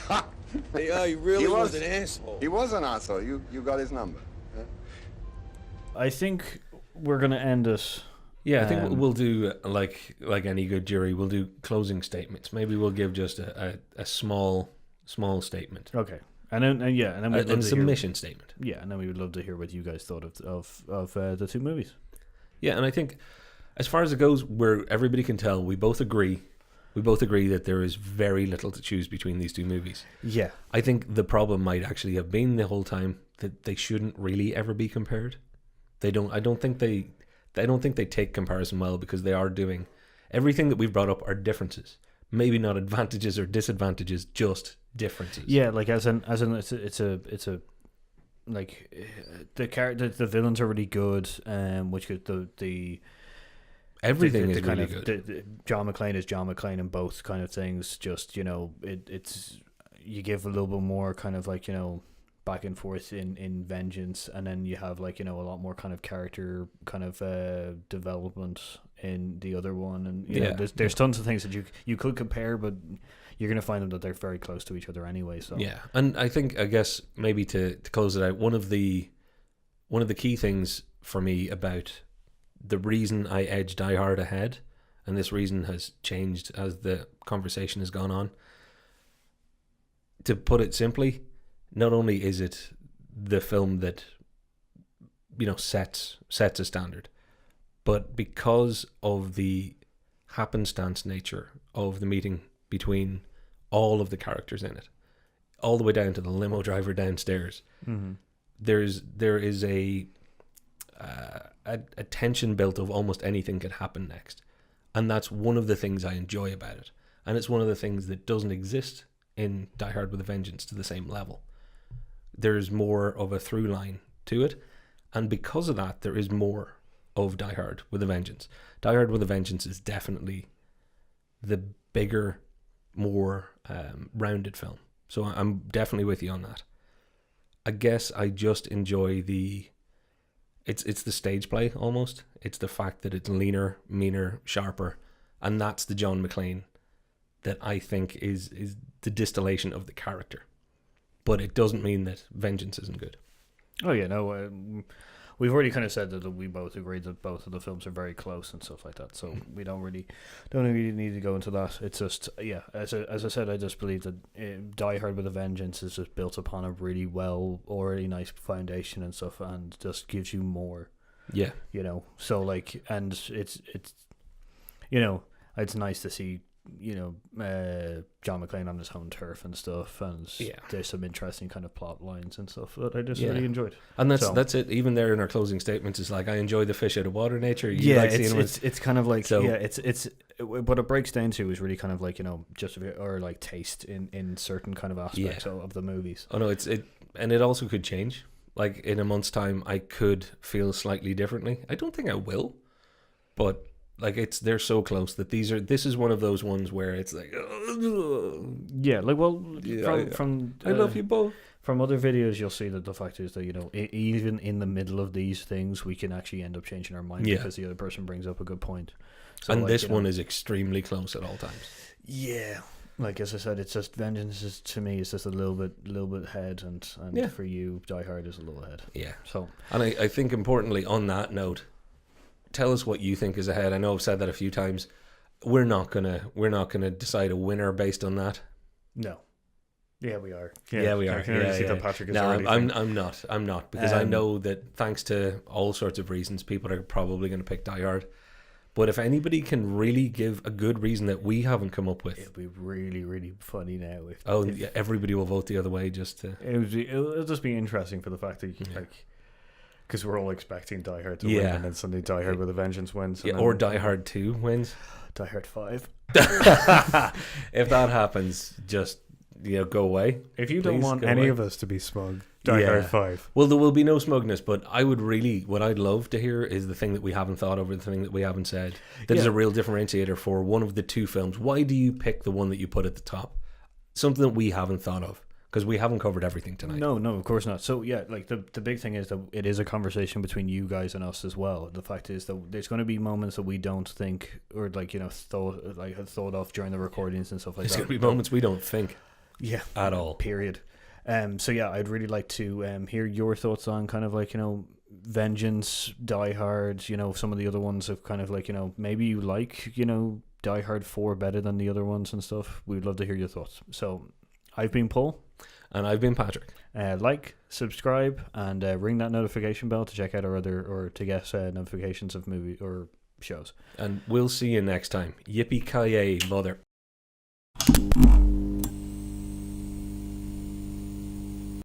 Yeah, he really was an asshole. He was an asshole. You got his number. I think we're going to end it Yeah, I think we'll do like any good jury. We'll do closing statements. Maybe we'll give just a small statement. Okay, and then a submission statement. Yeah, and then we would love to hear what you guys thought of the two movies. Yeah, and I think as far as it goes, where everybody can tell, we both agree that there is very little to choose between these two movies. Yeah, I think the problem might actually have been the whole time that they shouldn't really ever be compared. I don't think they take comparison well, because they are doing everything that we've brought up are differences. Maybe not advantages or disadvantages, just differences. Yeah, like as in it's a like the villains are really good, which could the everything is kind really of, good. John McClane is John McClane in both kind of things. Just it's you give a little bit more kind of like back and forth in Vengeance, and then you have like a lot more kind of character kind of development in the other one, and there's tons of things that you could compare, but you're going to find them that they're very close to each other anyway. So yeah, and I guess maybe to close it out, one of the key things for me about the reason I edge Die Hard ahead, and this reason has changed as the conversation has gone on. To put it simply, not only is it the film that sets a standard, but because of the happenstance nature of the meeting between all of the characters in it, all the way down to the limo driver downstairs, there is a tension built of almost anything could happen next, and that's one of the things I enjoy about it, and it's one of the things that doesn't exist in Die Hard with a Vengeance to the same level. There's more of a through line to it, and because of that, there is more of Die Hard with a Vengeance. Die Hard with a Vengeance is definitely the bigger, more rounded film. So I'm definitely with you on that. I guess I just enjoy it's the stage play almost. It's the fact that it's leaner, meaner, sharper, and that's the John McClane that I think is the distillation of the character. But it doesn't mean that Vengeance isn't good. Oh yeah, no, we've already kind of said that we both agree that both of the films are very close and stuff like that. So we don't really need to go into that. It's just as I said, I just believe that Die Hard with a Vengeance is just built upon a really already nice foundation and stuff, and just gives you more. Yeah, So like, and it's it's nice to see John McClane on his home turf and stuff, and there's some interesting kind of plot lines and stuff that I just really enjoyed. And that's it. Even there in our closing statements, it's like, I enjoy the fish out of water nature. It's kind of like it's what it breaks down to is really kind of like just or like taste in certain kind of aspects of the movies. Oh no, and it also could change. Like in a month's time, I could feel slightly differently. I don't think I will, but. Like they're so close that this is one of those ones where it's like, from I love you both. From other videos, you'll see that the fact is that even in the middle of these things, we can actually end up changing our mind because the other person brings up a good point. So and this one is extremely close at all times. Yeah, like as I said, it's just Vengeance is, to me, is just a little bit ahead, and for you, Die Hard is a little ahead. Yeah. So, and I think importantly on that note, tell us what you think is ahead. I know I've said that a few times. We're not gonna decide a winner based on that. No. Yeah, we are. Yeah, we are. Patrick is I'm not because I know that thanks to all sorts of reasons, people are probably going to pick Die Hard. But if anybody can really give a good reason that we haven't come up with, it'll be really, really funny now. Everybody will vote the other way just to. It'll just be interesting for the fact that because we're all expecting Die Hard to win, and then suddenly Die Hard with a Vengeance wins. Or Die Hard 2 wins. Die Hard 5. If that happens, just go away. If you don't want any of us to be smug, Die Hard 5. Well, there will be no smugness, but what I'd love to hear is the thing that we haven't thought of, or the thing that we haven't said. That is a real differentiator for one of the two films. Why do you pick the one that you put at the top? Something that we haven't thought of. Because we haven't covered everything tonight. No, of course not. So like the big thing is that it is a conversation between you guys and us as well. The fact is that there's going to be moments that we don't think or thought of during the recordings and stuff like that. There's going to be moments we don't think. Yeah. At all. Period. So yeah, I'd really like to hear your thoughts on kind of like, Vengeance, Die Hard, some of the other ones have kind of like, maybe you like, Die Hard 4 better than the other ones and stuff. We'd love to hear your thoughts. So I've been Paul. And I've been Patrick. Like, subscribe, and ring that notification bell to check out our other, or to get notifications of movie or shows. And we'll see you next time. Yippee Kai Aye, mother.